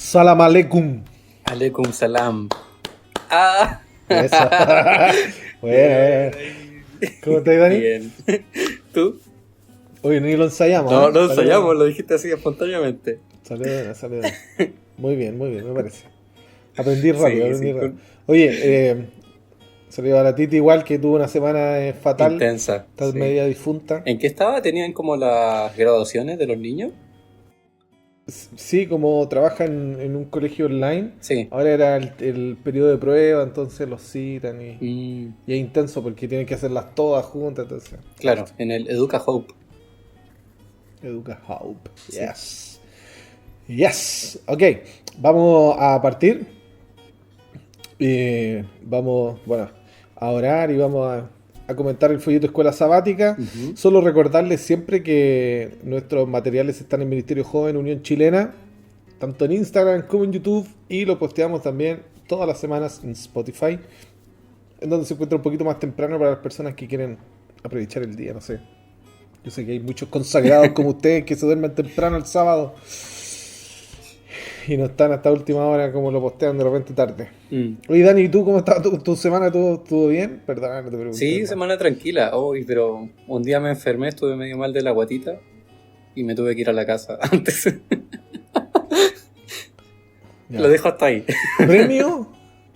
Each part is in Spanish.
Salam aleikum. Aleikum salam. Ah. Eso. Bueno. ¿Cómo estás, Dani? Bien. ¿Tú? Oye, ni lo ensayamos. No, ¿eh? lo Salió- ensayamos, lo dijiste así espontáneamente. Salió bien. Muy bien, me parece. Aprendí rápido, Sí, aprendí sí, rápido. Oye, salió a la Titi igual, que tuvo una semana fatal. intensa. Está Sí. media difunta. ¿En qué estaba? ¿Tenían como las graduaciones de los niños? Sí, como trabaja en un colegio online, Sí. ahora era el periodo de prueba, entonces los citan y Mm, es intenso porque tienen que hacerlas todas juntas, entonces. claro, en el Educa Hope. Educa Hope. Sí. Yes. Yes. Ok, vamos a partir. Vamos, bueno, a orar y vamos a comentar el folleto Escuela Sabática. Ujú. Solo recordarles siempre que nuestros materiales están en Ministerio Joven Unión Chilena, tanto en Instagram como en YouTube, y lo posteamos también todas las semanas en Spotify, en donde se encuentra un poquito más temprano para las personas que quieren aprovechar el día, no sé. Yo sé que hay muchos consagrados como ustedes que se duermen temprano el sábado y no están hasta última hora como lo postean de repente tarde. Mm. Oye, Dani, ¿y tú cómo estaba tu semana? ¿Todo bien? Perdón, no te pregunté. Sí, más. semana tranquila. Hoy, pero un día me enfermé, estuve medio mal de la guatita y me tuve que ir a la casa antes. Ya. Lo dejo hasta ahí. ¿Premio?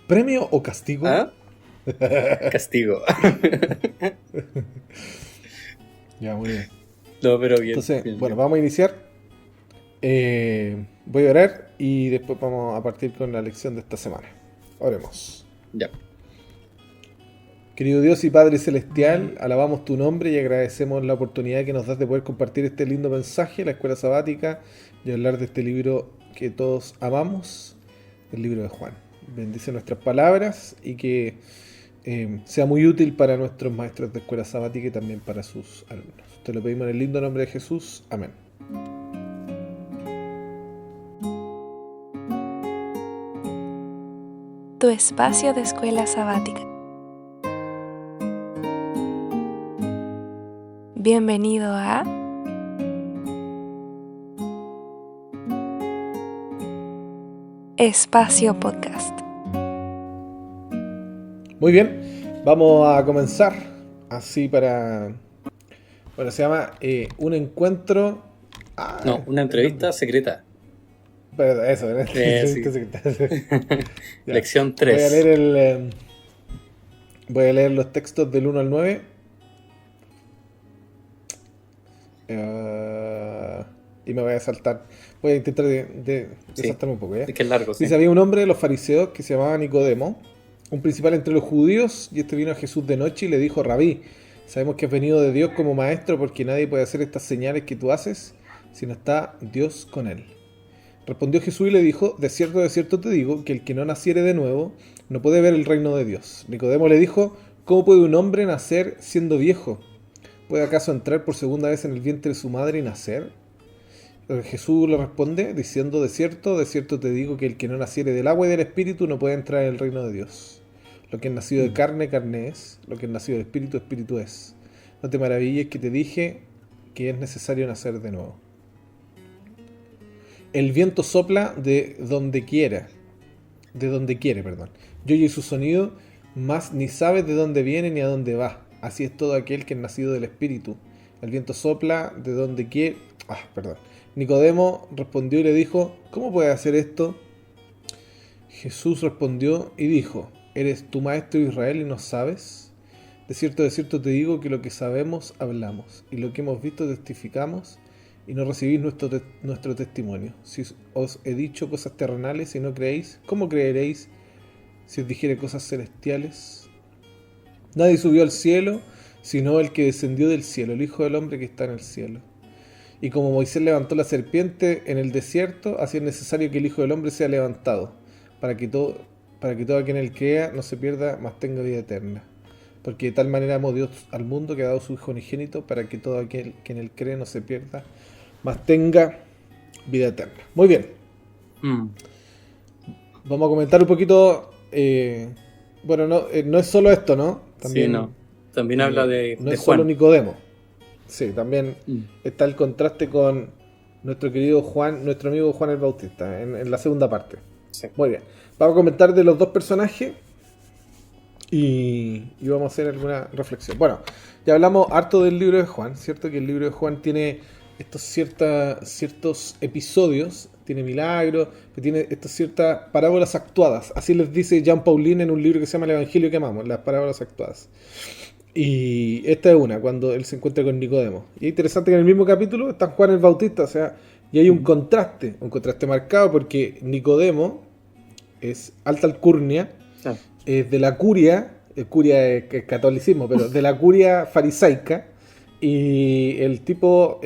¿Premio o castigo? ¿Ah? Castigo. Ya, muy bien. No, pero bien. Entonces, bien, bueno, bien. vamos a iniciar. Voy a orar y después vamos a partir con la lección de esta semana. Oremos. Ya. Querido Dios y Padre Celestial, alabamos tu nombre y agradecemos la oportunidad que nos das de poder compartir este lindo mensaje, la escuela sabática, y hablar de este libro que todos amamos, el libro de Juan. Bendice nuestras palabras y que sea muy útil para nuestros maestros de escuela sabática y también para sus alumnos. Te lo pedimos en el lindo nombre de Jesús. Amén. Tu espacio de escuela sabática. Bienvenido a Espacio Podcast. Muy bien, vamos a comenzar así para... Bueno, se llama Un Encuentro... No, una entrevista secreta. Pero eso, ¿no? Sí. Ya. Lección Voy a 3. leer voy a leer los textos del 1 al 9. Y me voy a saltar. Voy a intentar de Sí. saltarme un poco, ¿ya? Es que es largo, sí. Dice, había un hombre de los fariseos que se llamaba Nicodemo, un principal entre los judíos, y este vino a Jesús de noche y le dijo, Rabí, sabemos que has venido de Dios como maestro porque nadie puede hacer estas señales que tú haces si no está Dios con él. Respondió Jesús y le dijo, de cierto te digo, que el que no naciere de nuevo no puede ver el reino de Dios. Nicodemo le dijo, ¿cómo puede un hombre nacer siendo viejo? ¿Puede acaso entrar por segunda vez en el vientre de su madre y nacer? Jesús le responde diciendo, de cierto te digo, que el que no naciere del agua y del espíritu no puede entrar en el reino de Dios. Lo que es nacido de carne, carne es. Lo que es nacido del espíritu, espíritu es. No te maravilles que te dije que es necesario nacer de nuevo. El viento sopla de donde quiere, perdón. Y oye su sonido, mas ni sabe de dónde viene ni a dónde va. Así es todo aquel que es nacido del Espíritu. El viento sopla de donde quiere... Nicodemo respondió y le dijo, ¿cómo puede hacer esto? Jesús respondió y dijo, ¿eres tu maestro Israel y no sabes? De cierto te digo que lo que sabemos hablamos, y lo que hemos visto testificamos, y no recibís nuestro testimonio. Si os he dicho cosas terrenales y no creéis, ¿cómo creeréis si os dijere cosas celestiales? Nadie subió al cielo, sino el que descendió del cielo, el Hijo del Hombre que está en el cielo. Y como Moisés levantó la serpiente en el desierto, así es necesario que el Hijo del Hombre sea levantado, para que todo aquel en él crea no se pierda, mas tenga vida eterna. Porque de tal manera amó Dios al mundo que ha dado su Hijo unigénito, para que todo aquel que en él cree no se pierda, mas tenga vida eterna. Muy bien. Vamos a comentar un poquito. Bueno, no es solo esto, ¿no? También, sí, no. También habla de no es Juan. Solo Nicodemo. Sí, también Mm. está el contraste con nuestro querido Juan, nuestro amigo Juan el Bautista, en la segunda parte. Sí. Muy bien. Vamos a comentar de los dos personajes y vamos a hacer alguna reflexión. Bueno, ya hablamos harto del libro de Juan, ¿cierto? Que el libro de Juan tiene ciertos episodios, tiene milagros, tiene ciertas parábolas actuadas. Así les dice Jean Paulin en un libro que se llama El Evangelio que amamos, las parábolas actuadas. Y esta es una, cuando él se encuentra con Nicodemo. Y es interesante que en el mismo capítulo está Juan el Bautista, o sea, y hay un contraste marcado porque Nicodemo es alta alcurnia, es de la curia es catolicismo, pero de la curia farisaica, y el tipo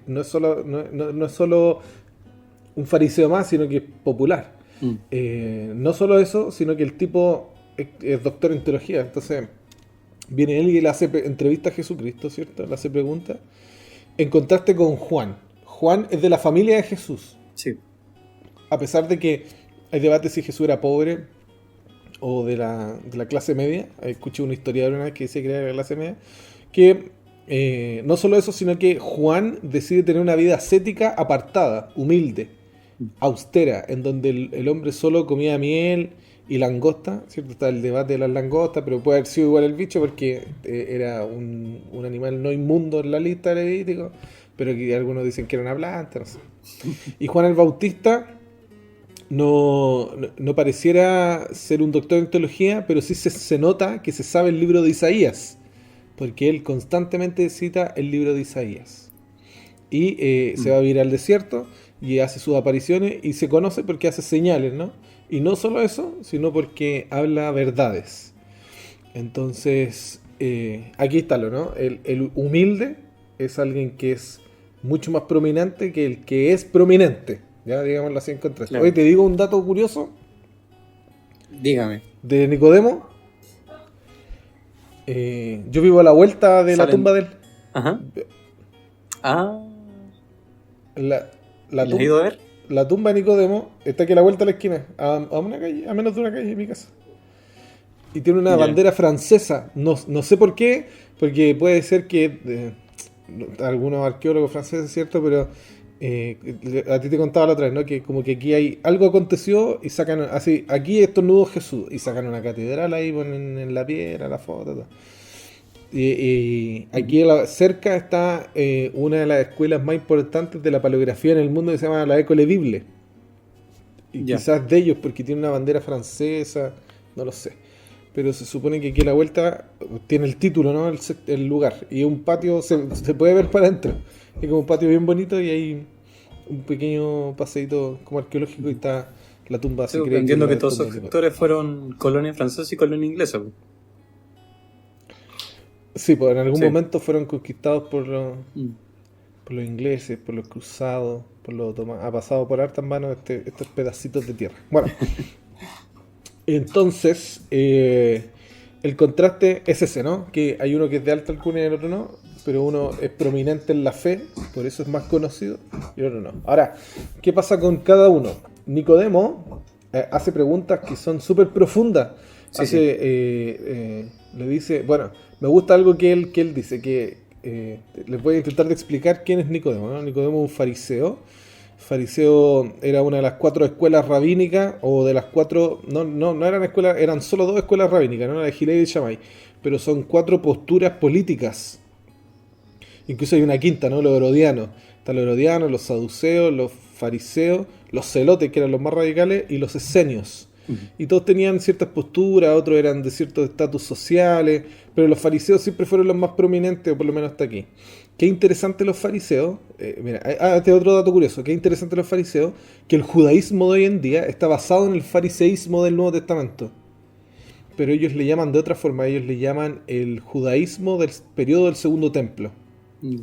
no es solo un fariseo más, sino que es popular. No solo eso, sino que el tipo es doctor en teología, entonces viene él y le hace entrevista a Jesucristo, ¿cierto? Le hace preguntas. En contraste con Juan. Juan es de la familia de Jesús. Sí. A pesar de que hay debate si Jesús era pobre o de la clase media. Escuché una historiadora una vez que decía que era de la clase media. Que no solo eso, sino que Juan decide tener una vida ascética apartada, humilde, austera, en donde el hombre solo comía miel y langosta, ¿cierto? Está el debate de las langostas, pero puede haber sido igual el bicho porque era un animal no inmundo en la lista de Levítico, pero que algunos dicen que era una planta, no sé. Y Juan el Bautista no pareciera ser un doctor en teología, pero sí se nota que se sabe el libro de Isaías, porque él constantemente cita el libro de Isaías. Y se va a vivir al desierto y hace sus apariciones y se conoce porque hace señales, ¿no? Y no solo eso, sino porque habla verdades. Entonces, aquí está lo, ¿no? El humilde es alguien que es mucho más prominente que el que es prominente. Ya, digámoslo así en contraste. Claro. Oye, te digo un dato curioso Dígame. de Nicodemo. Yo vivo a la vuelta de la tumba de él. Ajá. Ah. La ¿La has ido a ver? La tumba de Nicodemo está aquí a la vuelta de la esquina, a una calle, a menos de una calle de mi casa. Y tiene una bandera francesa. No sé por qué, porque puede ser que algunos arqueólogos franceses, ¿cierto? Pero a ti te contaba la otra vez, ¿no? Que como que aquí hay algo aconteció y sacan así, aquí estornudó Jesús y sacan una catedral ahí, ponen en la piedra la foto, todo. Y aquí cerca está una de las escuelas más importantes de la paleografía en el mundo, que se llama la École Bible. Y quizás de ellos, porque tiene una bandera francesa, no lo sé. Pero se supone que aquí a la vuelta tiene el título, ¿no? El lugar. Y un patio, se puede ver para adentro. Es como un patio bien bonito y hay un pequeño paseíto como arqueológico y está la tumba. Sí, entiendo que todos esos sectores fueron colonia francesa y colonia inglesa. Sí, pues en algún momento fueron conquistados por los ingleses, por los cruzados, por los otomanos. Ha pasado por hartas manos estos pedacitos de tierra. Bueno, entonces el contraste es ese, ¿no? Que hay uno que es de alta alcurnia y el otro no, pero uno es prominente en la fe, por eso es más conocido, y el otro no. Ahora, ¿qué pasa con cada uno? Nicodemo hace preguntas que son súper profundas. Le dice, bueno, me gusta algo que él dice, que les voy a intentar de explicar quién es Nicodemo, ¿no? Nicodemo es un fariseo. Fariseo era una de las 4 escuelas rabínicas, o de las 4, no eran escuelas, eran solo 2 escuelas rabínicas, ¿no? La de Gilei y de Shammai, pero son 4 posturas políticas. Incluso hay una quinta, ¿no? Los herodianos. Están los herodianos, los saduceos, los fariseos, los celotes, que eran los más radicales, y los esenios. Y todos tenían ciertas posturas, otros eran de ciertos estatus sociales, pero los fariseos siempre fueron los más prominentes, o por lo menos hasta aquí. Qué interesante los fariseos, mira, este otro dato curioso, qué interesante los fariseos, que el judaísmo de hoy en día está basado en el fariseísmo del Nuevo Testamento. Pero ellos le llaman de otra forma, ellos le llaman el judaísmo del periodo del Segundo Templo,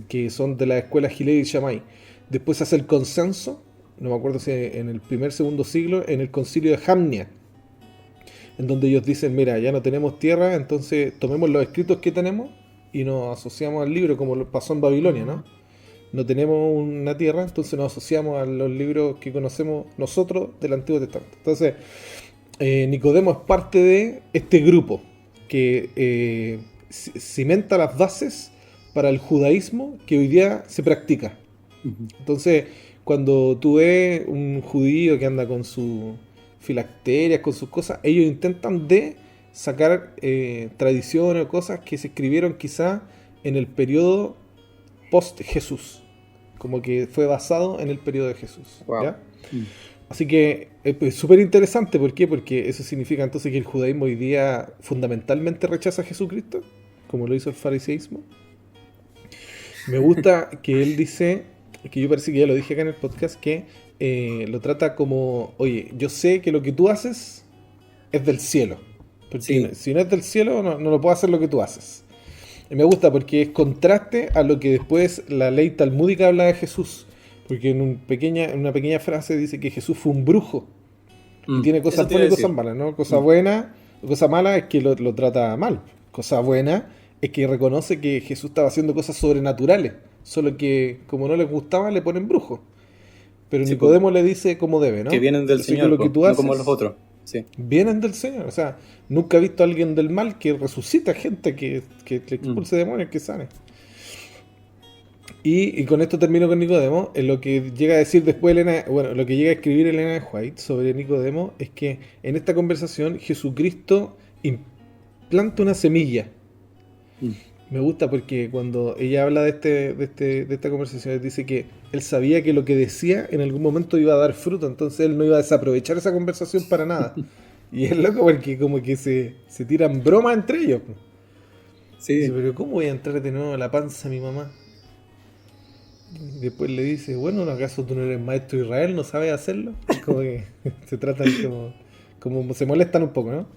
que son de la escuela Gilei y Shammai. Después se hace el consenso, no me acuerdo si en el segundo siglo, en el concilio de Jamnia, en donde ellos dicen, mira, ya no tenemos tierra, entonces tomemos los escritos que tenemos y nos asociamos al libro, como pasó en Babilonia, ¿no? No tenemos una tierra, entonces nos asociamos a los libros que conocemos nosotros del Antiguo Testamento. Entonces, Nicodemo es parte de este grupo que cimenta las bases para el judaísmo que hoy día se practica. Entonces, cuando tú ves un judío que anda con sus filacterias, con sus cosas, ellos intentan de sacar tradiciones o cosas que se escribieron quizá en el periodo post-Jesús, como que fue basado en el periodo de Jesús. Wow. ¿Ya? Así que es súper interesante. ¿Por qué? Porque eso significa entonces que el judaísmo hoy día fundamentalmente rechaza a Jesucristo, como lo hizo el fariseísmo. Me gusta que él dice, que yo parece que ya lo dije acá en el podcast, que lo trata como, oye, yo sé que lo que tú haces es del cielo. Porque Sí. si no es del cielo, no lo puedo hacer lo que tú haces. Y me gusta porque es contraste a lo que después la ley talmúdica habla de Jesús. Porque en una pequeña frase dice que Jesús fue un brujo. Y tiene Eso cosas te iba a buenas y cosas decir. malas, ¿no? Cosa buena, cosa mala es que lo trata mal. Cosa buena es que reconoce que Jesús estaba haciendo cosas sobrenaturales. Solo que como no les gustaba, le ponen brujo. Pero Sí, Nicodemo le dice cómo debe, ¿no? que vienen del Así que Señor, lo que tú no haces como los otros. Sí. vienen del Señor. O sea, nunca he visto a alguien del mal que resucita gente, que le expulse demonios, que sane. Y con esto termino con Nicodemo. Lo que llega a decir después lo que llega a escribir Elena de White sobre Nicodemo es que en esta conversación Jesucristo implanta una semilla. Me gusta porque cuando ella habla de esta conversación, dice que él sabía que lo que decía en algún momento iba a dar fruto, entonces él no iba a desaprovechar esa conversación para nada. Y es loco porque como que se tiran bromas entre ellos. Dice, Sí. pero ¿cómo voy a entrar de nuevo a la panza a mi mamá? Y después le dice, bueno, ¿acaso tú no eres maestro de Israel? ¿No sabes hacerlo? Es como que se tratan como se molestan un poco, ¿no?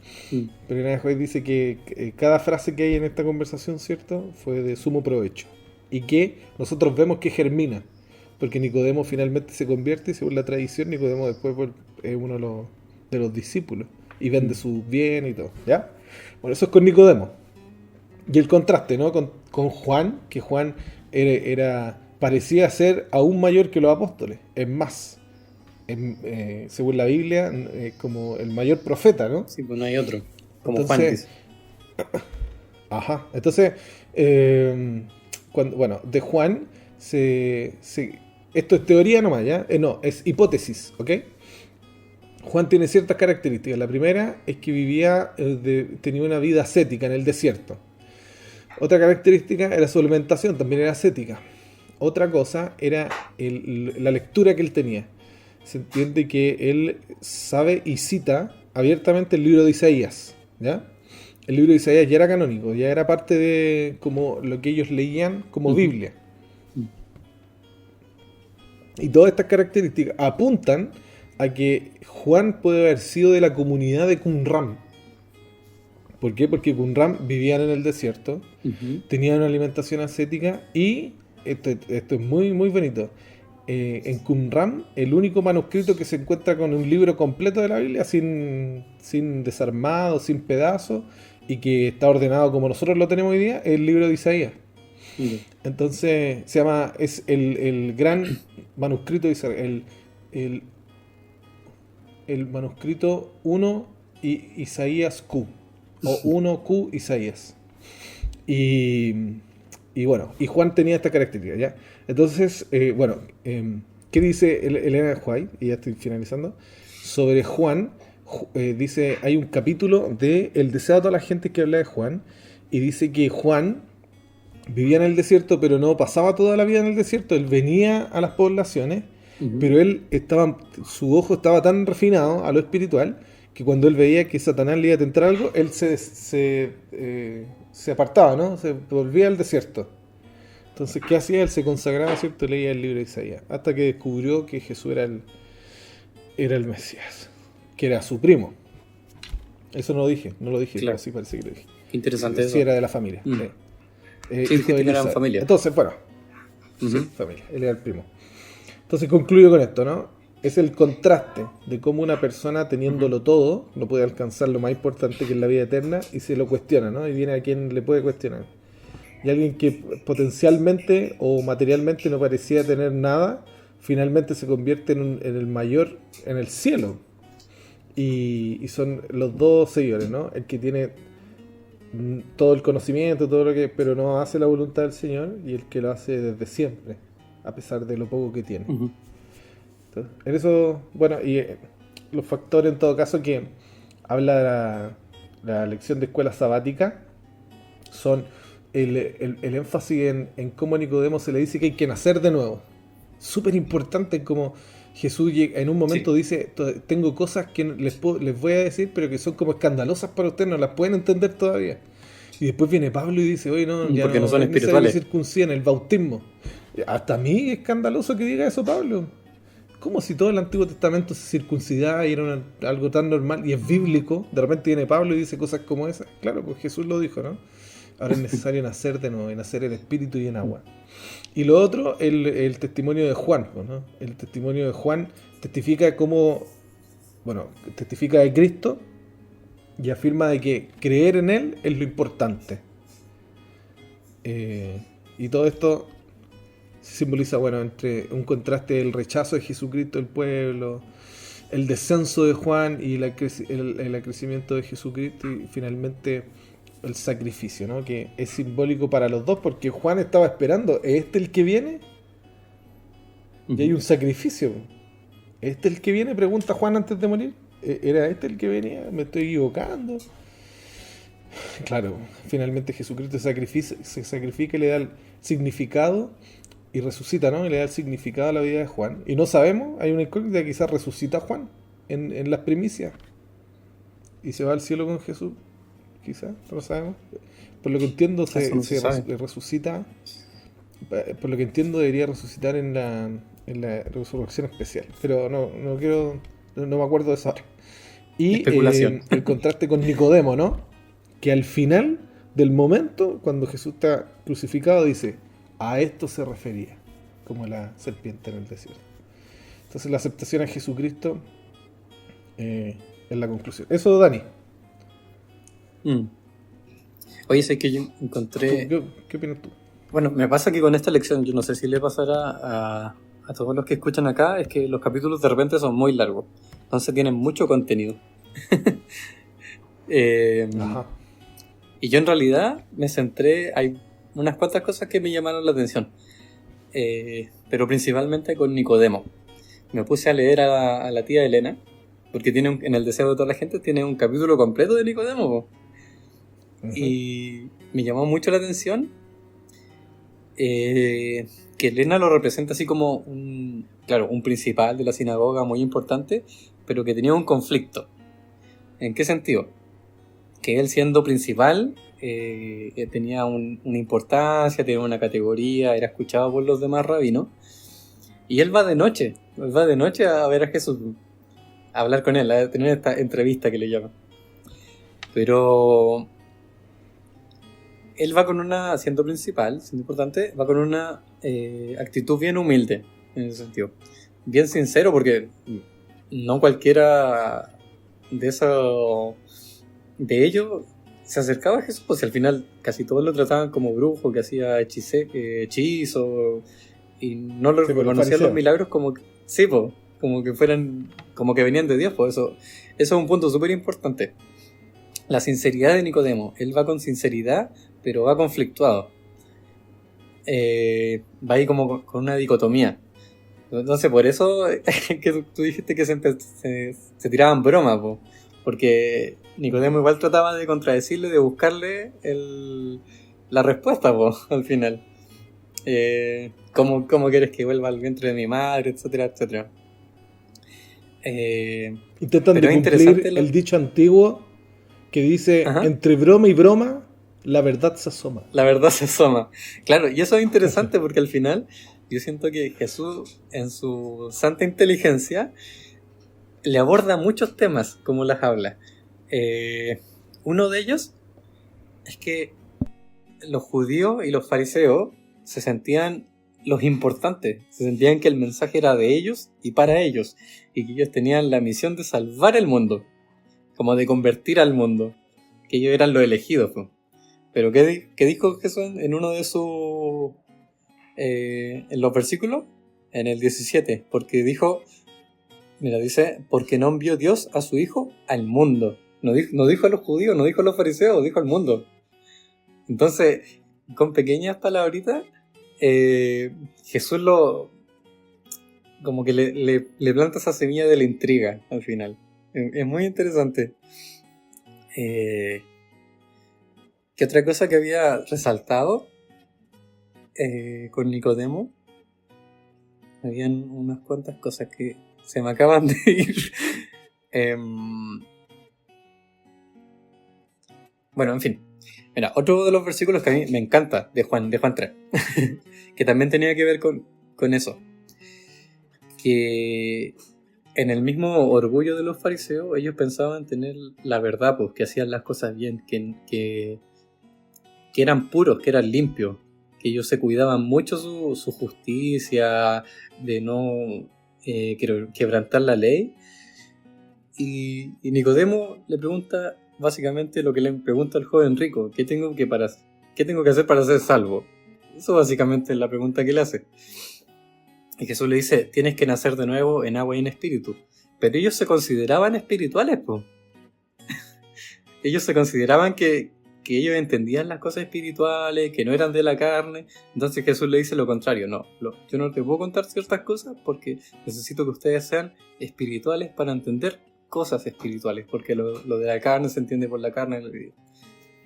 Pero Elena White dice que cada frase que hay en esta conversación, ¿cierto?, fue de sumo provecho. Y que nosotros vemos que germina. Porque Nicodemo finalmente se convierte y según la tradición, Nicodemo después es uno de los discípulos. Y vende sus bienes y todo, ¿ya? Bueno, eso es con Nicodemo. Y el contraste, ¿no? Con Juan, que Juan parecía ser aún mayor que los apóstoles. Es más, según la Biblia, como el mayor profeta, ¿no? Sí, pues no hay otro. Como Entonces, Juan dice. ajá. Entonces, de Juan, esto es teoría nomás, ¿ya? No, es hipótesis, ¿ok? Juan tiene ciertas características. La primera es que tenía una vida ascética en el desierto. Otra característica era su alimentación, también era ascética. Otra cosa era la lectura que él tenía. Se entiende que él sabe y cita abiertamente el libro de Isaías, ¿ya? El libro de Isaías ya era canónico, ya era parte de como lo que ellos leían como Biblia. Y todas estas características apuntan a que Juan puede haber sido de la comunidad de Qumran. ¿Por qué? Porque Qumran vivían en el desierto, tenían una alimentación ascética y, esto es muy, muy bonito, en Qumran el único manuscrito que se encuentra con un libro completo de la Biblia, sin desarmado, sin pedazos, y que está ordenado como nosotros lo tenemos hoy día, es el libro de Isaías. Entonces es el gran manuscrito de Isaías, el manuscrito 1 y Isaías Q, o 1Q Isaías. Y bueno, y Juan tenía esta característica, ¿ya? Entonces, ¿qué dice Elena White? Y ya estoy finalizando. Sobre Juan, dice, hay un capítulo de El deseo de toda la gente que habla de Juan, y dice que Juan vivía en el desierto, pero no pasaba toda la vida en el desierto. Él venía a las poblaciones, pero su ojo estaba tan refinado a lo espiritual que cuando él veía que Satanás le iba a tentar algo, él se apartaba, ¿no? Se volvía al desierto. Entonces, ¿qué hacía? Él se consagraba, ¿cierto? Leía el libro de Isaías, hasta que descubrió que Jesús era el Mesías, que era su primo. Eso no lo dije, Claro. pero sí parece que lo dije. Interesante eso. Sí, era de la familia. Sí, Hijo que de eran Elizabeth. familia. Entonces, bueno, sí, familia, él era el primo. Entonces concluyo con esto, ¿no? Es el contraste de cómo una persona teniéndolo todo no puede alcanzar lo más importante que es la vida eterna y se lo cuestiona, ¿no? Y viene a quien le puede cuestionar. Y alguien que potencialmente o materialmente no parecía tener nada, finalmente se convierte en el mayor en el cielo. Y son los dos seguidores, ¿no? El que tiene todo el conocimiento, pero no hace la voluntad del Señor, y el que lo hace desde siempre. a pesar de lo poco que tiene. Ujú. Entonces, en eso, bueno, y los factores en todo caso que habla la lección de escuela sabática son el énfasis en cómo a Nicodemo se le dice que hay que nacer de nuevo. Súper importante como Jesús en un momento Sí. dice, tengo cosas que les voy a decir, pero que son como escandalosas para ustedes, no las pueden entender todavía. Y después viene Pablo y dice, oye, no, ya Porque no no son es necesario que espirituales. circunciden el bautismo. Hasta a mí es escandaloso que diga eso Pablo. Como si todo el Antiguo Testamento se circuncidaba y era algo tan normal y es bíblico. De repente viene Pablo y dice cosas como esas. Claro, pues Jesús lo dijo, ¿no? Ahora es necesario nacer de nuevo, y nacer en espíritu y en agua. Y lo otro, el testimonio de Juan, ¿no? El testimonio de Juan testifica cómo, bueno, testifica de Cristo y afirma de que creer en Él es lo importante. Y todo esto se simboliza, bueno, entre un contraste del rechazo de Jesucristo del pueblo, el descenso de Juan y el acrecimiento de Jesucristo y finalmente el sacrificio, ¿no? Que es simbólico para los dos porque Juan estaba esperando, ¿es este el que viene? Y hay un sacrificio. ¿Es este el que viene? Pregunta Juan antes de morir. ¿Era este el que venía? ¿Me estoy equivocando? Claro, finalmente Jesucristo se sacrifica y le da el significado y resucita, ¿no? Y le da el significado a la vida de Juan. Y no sabemos, hay una incógnita, quizás resucita Juan en las primicias y se va al cielo con Jesús. Quizás, no lo sabemos. Por lo que entiendo, Eso no se sabe. resucita. Por lo que entiendo, debería resucitar en la resurrección especial. Pero no quiero. No me acuerdo de eso ahora. Y Especulación. el contraste con Nicodemo, ¿no? Que al final del momento, cuando Jesús está crucificado, dice: a esto se refería, como la serpiente en el desierto. Entonces, la aceptación a Jesucristo es la conclusión. Eso, Dani. Mm. Oye, sé que yo encontré... ¿Qué opinas tú? Bueno, me pasa que con esta lección, yo no sé si le pasará a todos los que escuchan acá, es que los capítulos de repente son muy largos, entonces tienen mucho contenido. Ajá. Y yo en realidad me centré, hay unas cuantas cosas que me llamaron la atención, pero principalmente con Nicodemo. Me puse a leer a la tía Elena, porque tiene en el deseo de toda la gente tiene un capítulo completo de Nicodemo, po. Uh-huh. Y me llamó mucho la atención que Elena lo representa así como un principal de la sinagoga muy importante, pero que tenía un conflicto. ¿En qué sentido? Que él siendo principal tenía una importancia, tenía una categoría, era escuchado por los demás rabinos, y él va de noche a ver a Jesús, a hablar con él, a tener esta entrevista que le llaman. Pero él va con siendo principal, siendo importante, va con una actitud bien humilde, en ese sentido. Bien sincero, porque no cualquiera de ellos se acercaba a Jesús, pues al final casi todos lo trataban como brujo, que hacía hechizo, y no lo reconocían los milagros como que, sí, pues, como que venían de Dios, pues eso es un punto súper importante. La sinceridad de Nicodemo, él va con sinceridad, pero va conflictuado. Va ahí como con una dicotomía. Entonces, por eso que tú dijiste que se tiraban bromas, po. Porque Nicodemo igual trataba de contradecirle, de buscarle la respuesta, po, al final. ¿Cómo quieres que vuelva al vientre de mi madre? Etcétera, etcétera. Intentan de cumplir el dicho antiguo que dice: ajá, entre broma y broma, la verdad se asoma. La verdad se asoma. Claro, y eso es interesante porque al final yo siento que Jesús, en su santa inteligencia, le aborda muchos temas como las habla. Uno de ellos es que los judíos y los fariseos se sentían los importantes, se sentían que el mensaje era de ellos y para ellos, y que ellos tenían la misión de salvar el mundo, como de convertir al mundo, que ellos eran los elegidos, pues. Pero ¿qué dijo Jesús en uno de sus en los versículos? En el 17, porque dijo, mira, dice, porque no envió Dios a su Hijo al mundo. No dijo a los judíos, no dijo a los fariseos, dijo al mundo. Entonces, con pequeñas palabritas, Jesús como que le planta esa semilla de la intriga al final. Es muy interesante. ¿Qué otra cosa que había resaltado con Nicodemo? Habían unas cuantas cosas que se me acaban de ir. Bueno, en fin. Mira, otro de los versículos que a mí me encanta de Juan 3, que también tenía que ver con eso. Que en el mismo orgullo de los fariseos, ellos pensaban tener la verdad, pues, que hacían las cosas bien, que eran puros, que eran limpios, que ellos se cuidaban mucho su justicia, de no quebrantar la ley. Y Nicodemo le pregunta básicamente lo que le pregunta al joven rico: ¿qué tengo que hacer para ser salvo? Eso básicamente es la pregunta que le hace. Y Jesús le dice: tienes que nacer de nuevo en agua y en espíritu. Pero ellos se consideraban espirituales, pues. Ellos se consideraban que ellos entendían las cosas espirituales, que no eran de la carne. Entonces Jesús le dice lo contrario: no, yo no te puedo contar ciertas cosas porque necesito que ustedes sean espirituales para entender cosas espirituales, porque lo de la carne se entiende por la carne.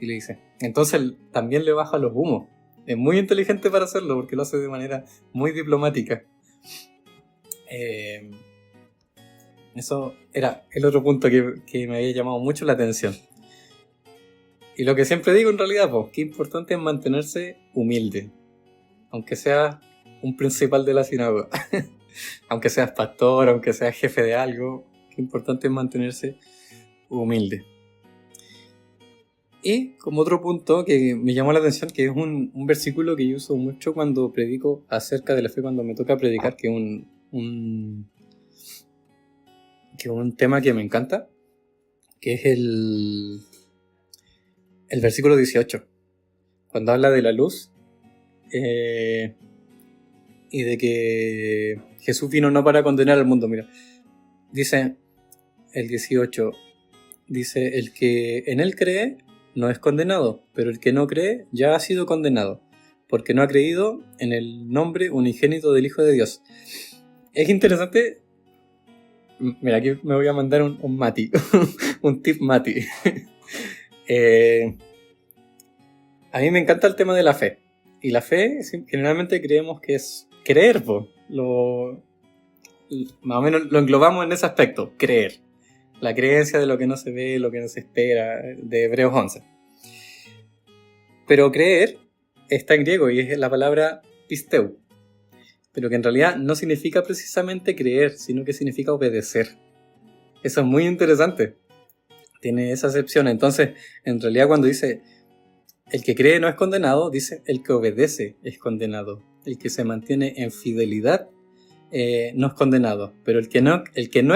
Y le dice, entonces también le baja los humos. Es muy inteligente para hacerlo porque lo hace de manera muy diplomática. Eso era el otro punto que me había llamado mucho la atención. Y lo que siempre digo en realidad, pues, que importante es mantenerse humilde, aunque seas un principal de la sinagoga, aunque seas pastor, aunque seas jefe de algo, que importante es mantenerse humilde. Y como otro punto que me llamó la atención, que es un versículo que yo uso mucho cuando predico acerca de la fe, cuando me toca predicar, que es un tema que me encanta, que es el versículo 18, cuando habla de la luz y de que Jesús vino no para condenar al mundo. Mira, dice el 18, dice: el que en él cree no es condenado, pero el que no cree ya ha sido condenado, porque no ha creído en el nombre unigénito del Hijo de Dios. Es interesante. Mira, aquí me voy a mandar un Mati, un tip Mati. A mí me encanta el tema de la fe. Y la fe, generalmente creemos que es creer, más o menos lo englobamos en ese aspecto, creer. La creencia de lo que no se ve, lo que no se espera, de Hebreos 11. Pero creer está en griego y es la palabra pisteu, pero que en realidad no significa precisamente creer, sino que significa obedecer. Eso es muy interesante. Tiene esa acepción. Entonces, en realidad cuando dice el que cree no es condenado, dice el que obedece es condenado. El que se mantiene en fidelidad no es condenado. Pero el que no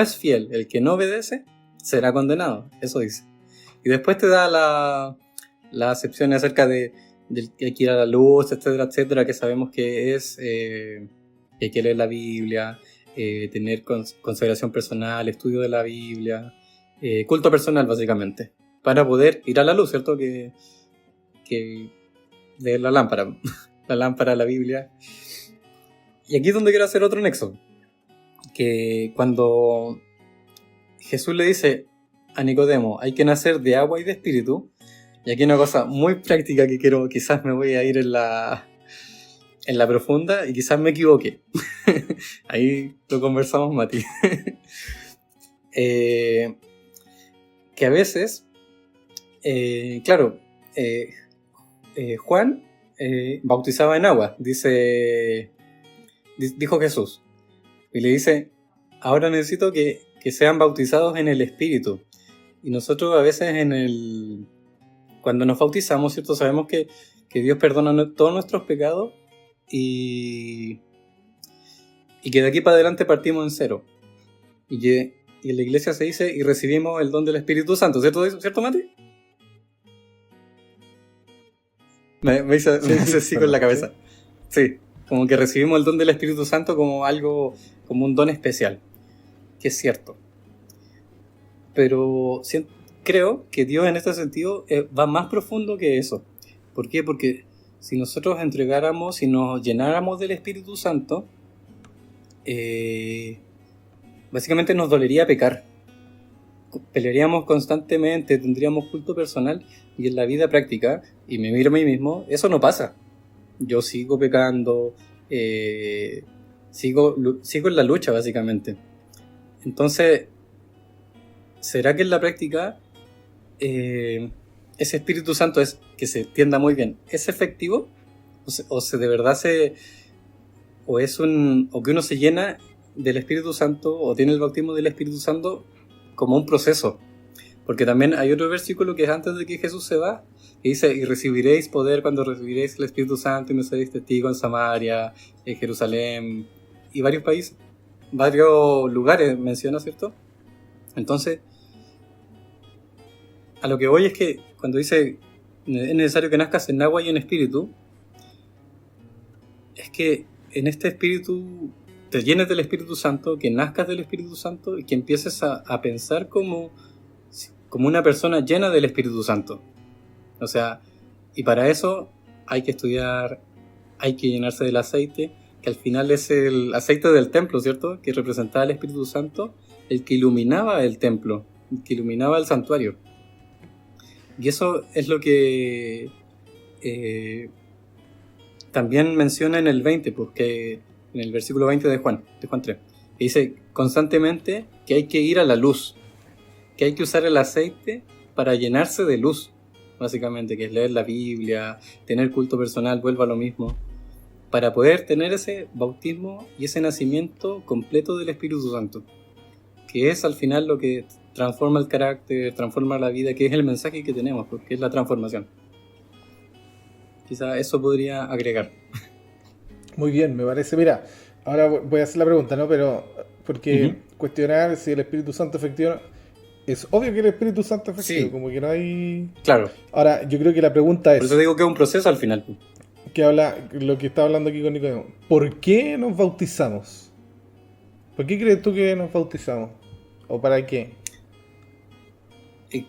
es fiel, el que no obedece, será condenado. Eso dice. Y después te da la acepción acerca del que hay que ir a la luz, etcétera, etcétera, que sabemos que es que hay que leer la Biblia, tener consagración personal, estudio de la Biblia, culto personal básicamente, para poder ir a la luz, ¿cierto? Que de la lámpara, la Biblia. Y aquí es donde quiero hacer otro nexo, que cuando Jesús le dice a Nicodemo, hay que nacer de agua y de espíritu, y aquí una cosa muy práctica que quizás me voy a ir en la profunda y quizás me equivoque. Ahí lo conversamos, Mati. Que a veces, Juan bautizaba en agua, dijo Jesús, y le dice, ahora necesito que sean bautizados en el Espíritu. Y nosotros a veces cuando nos bautizamos, ¿cierto? Sabemos que Dios perdona todos nuestros pecados y que de aquí para adelante partimos en cero. Y en la iglesia se dice, y recibimos el don del Espíritu Santo, ¿cierto, Mati? Me hice así con la cabeza. Sí, como que recibimos el don del Espíritu Santo como algo, como un don especial, que es cierto. Pero creo que Dios en este sentido va más profundo que eso. ¿Por qué? Porque si nosotros entregáramos, si nos llenáramos del Espíritu Santo, básicamente nos dolería pecar. Pelearíamos constantemente, tendríamos culto personal, y en la vida práctica, y me miro a mí mismo, eso no pasa. Yo sigo pecando, sigo en la lucha básicamente. Entonces, ¿será que en la práctica ese Espíritu Santo, es que se entienda muy bien, es efectivo? De verdad o que uno se llena del Espíritu Santo o tiene el bautismo del Espíritu Santo como un proceso? Porque también hay otro versículo que es antes de que Jesús se va, que dice: y recibiréis poder cuando recibiréis el Espíritu Santo, y me seréis testigos en Samaria, en Jerusalén y varios países, varios lugares menciona, ¿cierto? Entonces, a lo que voy es que cuando dice es necesario que nazcas en agua y en espíritu, es que en este espíritu te llenes del Espíritu Santo, que nazcas del Espíritu Santo y que empieces a pensar como una persona llena del Espíritu Santo. O sea, y para eso hay que estudiar, hay que llenarse del aceite, que al final es el aceite del templo, ¿cierto? Que representaba el Espíritu Santo, el que iluminaba el templo, el que iluminaba el santuario. Y eso es lo que también menciona en el 20, porque en el versículo 20 de Juan 3, que dice constantemente que hay que ir a la luz, que hay que usar el aceite para llenarse de luz, básicamente, que es leer la Biblia, tener culto personal, vuelva a lo mismo, para poder tener ese bautismo y ese nacimiento completo del Espíritu Santo, que es al final lo que transforma el carácter, transforma la vida, que es el mensaje que tenemos, porque es la transformación. Quizá eso podría agregar. Muy bien, me parece. Mira, ahora voy a hacer la pregunta, ¿no? Pero, porque cuestionar si el Espíritu Santo efectivo... Es obvio que el Espíritu Santo es efectivo, Sí. como que no hay... Claro. Ahora, yo creo que la pregunta es... Por eso digo que es un proceso al final. Que habla, lo que está hablando aquí con Nicodemo. ¿Por qué nos bautizamos? ¿Por qué crees tú que nos bautizamos? ¿O para qué? Es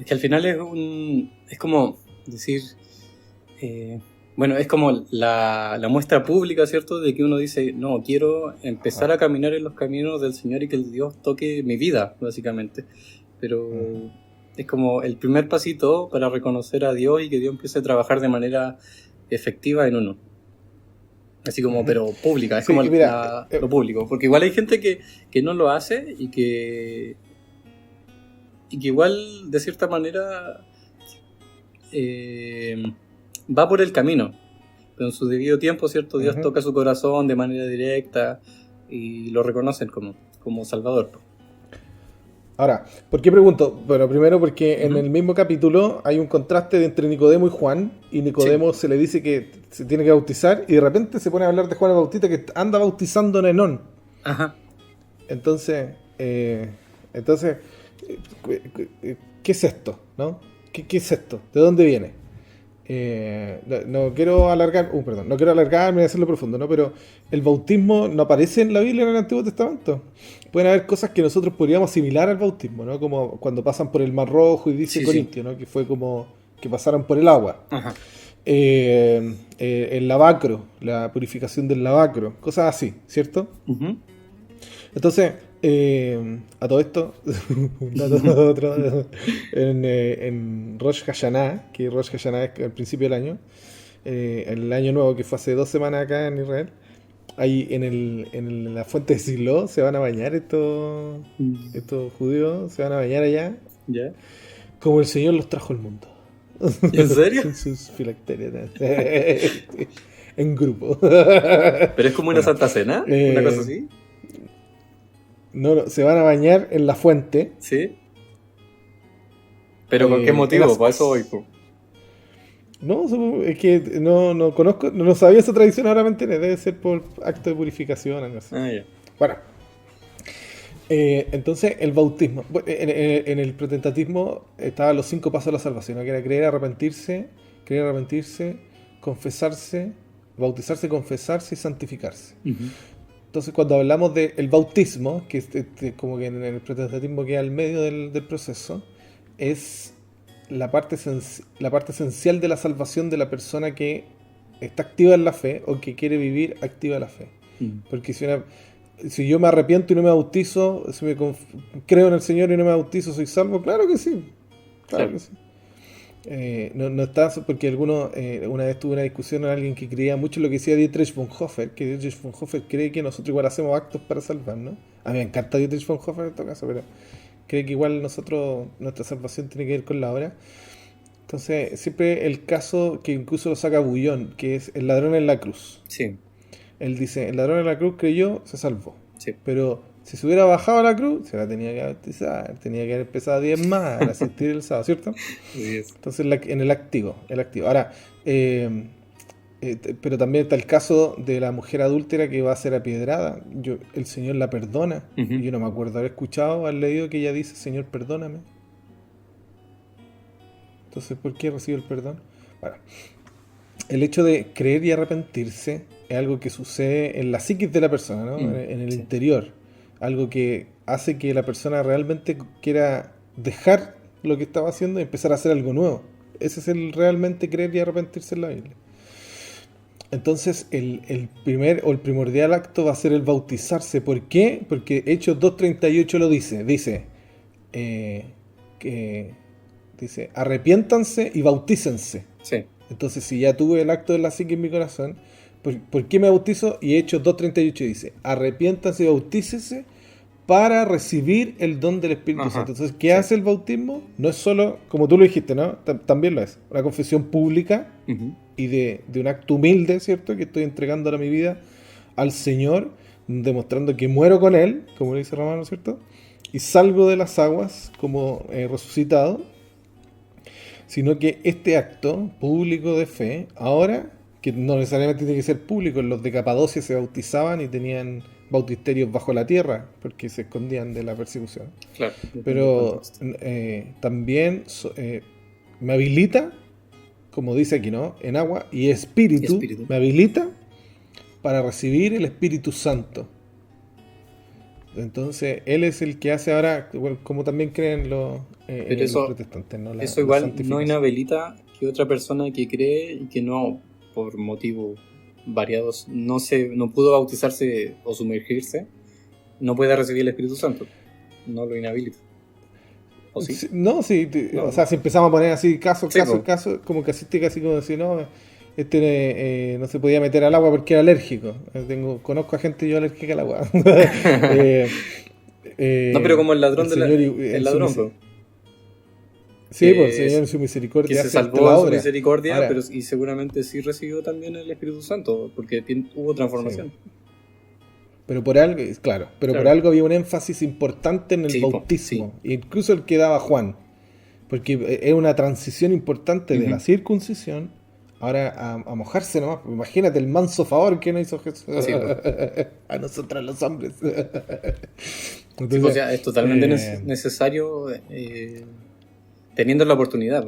que al final es como decir... bueno, es como la muestra pública, ¿cierto? De que uno dice, no, quiero empezar a caminar en los caminos del Señor y que el Dios toque mi vida, básicamente. Pero es como el primer pasito para reconocer a Dios y que Dios empiece a trabajar de manera efectiva en uno. Así como, pero pública, es Sí, como mira, lo público. Porque igual hay gente que no lo hace y que igual, de cierta manera... va por el camino, pero en su debido tiempo, ¿cierto? Dios toca su corazón de manera directa y lo reconocen como Salvador. Ahora, ¿por qué pregunto? Bueno, primero porque en el mismo capítulo hay un contraste entre Nicodemo y Juan, y Nicodemo se le dice que se tiene que bautizar, y de repente se pone a hablar de Juan el Bautista que anda bautizando en Enón. Ajá. Entonces, ¿qué es esto? ¿No? ¿Qué es esto? ¿De dónde viene? No quiero alargarme y hacerlo profundo, ¿no? Pero el bautismo no aparece en la Biblia en el Antiguo Testamento. Pueden haber cosas que nosotros podríamos asimilar al bautismo, ¿no? Como cuando pasan por el Mar Rojo y dice Corintio, ¿no? Que fue como que pasaron por el agua. Ajá. El lavacro, la purificación del lavacro, cosas así, ¿cierto? Uh-huh. Entonces, a todo esto, en Rosh Hashanah, que Rosh Hashanah es el principio del año, el año nuevo que fue hace 2 semanas acá en Israel, ahí en la fuente de Silo se van a bañar estos judíos, se van a bañar allá, ¿ya? Como el Señor los trajo al mundo. ¿En serio? En sus filacterias, en grupo. ¿Pero es como una Santa Cena? ¿Una cosa así? No, se van a bañar en la fuente. ¿Sí? ¿Pero con qué motivo? Para eso voy. No, es que no conozco, no sabía esa tradición, ahora me enteré. Debe ser por acto de purificación, algo así. Ah, ya. Bueno. Entonces, el bautismo. En el protestantismo estaban los 5 pasos de la salvación, ¿no? Que era creer, arrepentirse, confesarse, bautizarse, confesarse y santificarse. Uh-huh. Entonces, cuando hablamos del bautismo, que es como que en el protestantismo queda al medio del proceso, es la parte esencial de la salvación de la persona que está activa en la fe o que quiere vivir activa la fe. Porque si yo me arrepiento y no me bautizo, si creo en el Señor y no me bautizo, ¿soy salvo? Claro que sí. Claro que sí. No está, porque una vez tuve una discusión con alguien que creía mucho en lo que decía Dietrich Bonhoeffer, que Dietrich Bonhoeffer cree que nosotros igual hacemos actos para salvarnos. A mí me encanta Dietrich Bonhoeffer en todo caso, pero cree que igual nuestra salvación tiene que ver con la obra. Entonces, siempre el caso que incluso lo saca Bullón, que es el ladrón en la cruz. Sí. Él dice, el ladrón en la cruz creyó, se salvó. Sí. Pero si se hubiera bajado a la cruz, se la tenía que bautizar, tenía que haber empezado a diezmar, a asistir el sábado, ¿cierto? Sí, Entonces, en el activo. Ahora, pero también está el caso de la mujer adúltera que va a ser apiedrada. El Señor la perdona. Uh-huh. Yo no me acuerdo haber escuchado, haber leído que ella dice, Señor, perdóname. Entonces, ¿por qué recibe el perdón? Bueno, el hecho de creer y arrepentirse es algo que sucede en la psiquis de la persona, ¿no? En el interior. Algo que hace que la persona realmente quiera dejar lo que estaba haciendo y empezar a hacer algo nuevo. Ese es el realmente creer y arrepentirse en la Biblia. Entonces, el primordial acto va a ser el bautizarse. ¿Por qué? Porque Hechos 2:38 lo dice. Dice, arrepiéntanse y bautícense. Sí. Entonces, si ya tuve el acto de la psique en mi corazón, ¿por qué me bautizo? Y Hechos 2:38 dice, arrepiéntanse y bautícense para recibir el don del Espíritu Santo. Entonces, ¿qué hace el bautismo? No es solo, como tú lo dijiste, ¿no? También lo es. Una confesión pública y de un acto humilde, ¿cierto? Que estoy entregando ahora mi vida al Señor, demostrando que muero con Él, como lo dice Romano, ¿cierto? Y salgo de las aguas como resucitado. Sino que este acto público de fe, ahora, que no necesariamente tiene que ser público, los de Capadocia se bautizaban y tenían bautisterios bajo la tierra, porque se escondían de la persecución. Claro. Pero también me habilita, como dice aquí, ¿no? En agua, y espíritu. Me habilita para recibir el Espíritu Santo. Entonces, él es el que hace ahora, bueno, como también creen los protestantes, ¿no? Eso igual no inhabilita que otra persona que cree y que no, por motivos variados, no pudo bautizarse o sumergirse, no puede recibir el Espíritu Santo. No lo inhabilita. ¿O sí? Sí, no, sí. O sea, si empezamos a poner así caso, como casística, así como decir, no, no se podía meter al agua porque era alérgico. Conozco a gente yo alérgica al agua. No, pero como el ladrón el ladrón, pues. Sí, por el Señor en su misericordia. Que se salvó en su misericordia, ahora, y seguramente sí recibió también el Espíritu Santo, porque hubo transformación. Sí. Pero por algo, claro, por algo había un énfasis importante en el bautismo, incluso el que daba Juan, porque es una transición importante de la circuncisión ahora a mojarse nomás. Imagínate el manso favor que nos hizo Jesús a nosotros los hombres. Entonces, o sea, es totalmente necesario teniendo la oportunidad.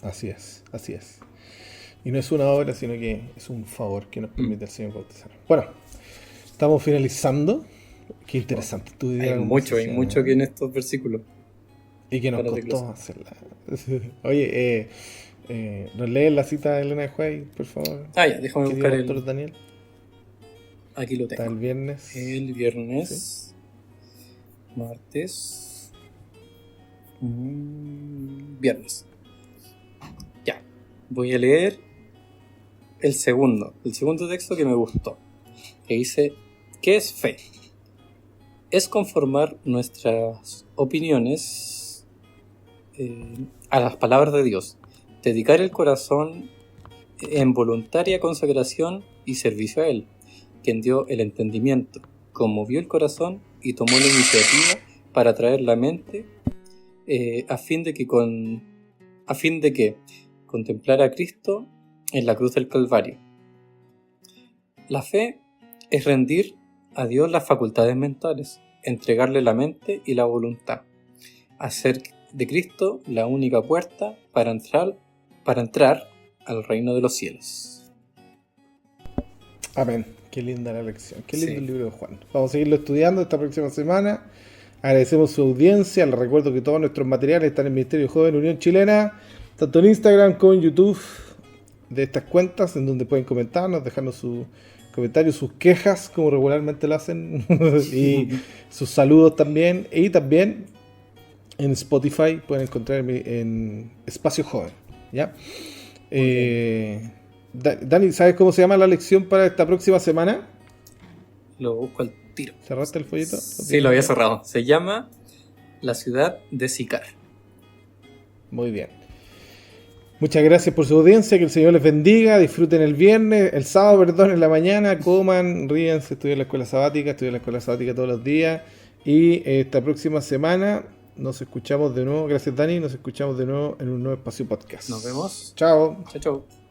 Así es. Y no es una obra, sino que es un favor que nos permite el Señor bautizar. Bueno, estamos finalizando. Qué interesante. Hay mucho que en estos versículos. Y que nos costó hacerla. Oye, ¿nos lees la cita de Elena de White, por favor? Ya, déjame buscar el doctor Daniel. Aquí lo tengo. Está el viernes. El viernes. ¿Sí? Martes. Viernes. Ya. Voy a leer el segundo texto que me gustó. Que dice: ¿qué es fe? Es conformar nuestras opiniones a las palabras de Dios. Dedicar el corazón en voluntaria consagración y servicio a Él, quien dio el entendimiento, conmovió el corazón y tomó la iniciativa para traer la mente a fin de que contemplara a Cristo en la cruz del Calvario. La fe es rendir a Dios las facultades mentales, entregarle la mente y la voluntad, hacer de Cristo la única puerta para entrar al reino de los cielos. Amén. Qué linda la lección. Qué lindo el libro de Juan. Vamos a seguirlo estudiando esta próxima semana. Agradecemos su audiencia. Les recuerdo que todos nuestros materiales están en Ministerio Joven Unión Chilena, tanto en Instagram como en YouTube, de estas cuentas, en donde pueden comentarnos, dejarnos sus comentarios, sus quejas, como regularmente lo hacen, y sus saludos también. Y también en Spotify pueden encontrarme en Espacio Joven, ¿ya? Dani, ¿sabes cómo se llama la lección para esta próxima semana? Lo busco al tiro. ¿Cerraste el folleto? Sí, lo había cerrado. Se llama La ciudad de Sicar. Muy bien. Muchas gracias por su audiencia, que el Señor les bendiga, disfruten el sábado, perdón, en la mañana, coman, ríanse, estudien la escuela sabática todos los días, y esta próxima semana nos escuchamos de nuevo, gracias Dani, nos escuchamos de nuevo en un nuevo espacio podcast. Nos vemos. Chao. Chao, chao.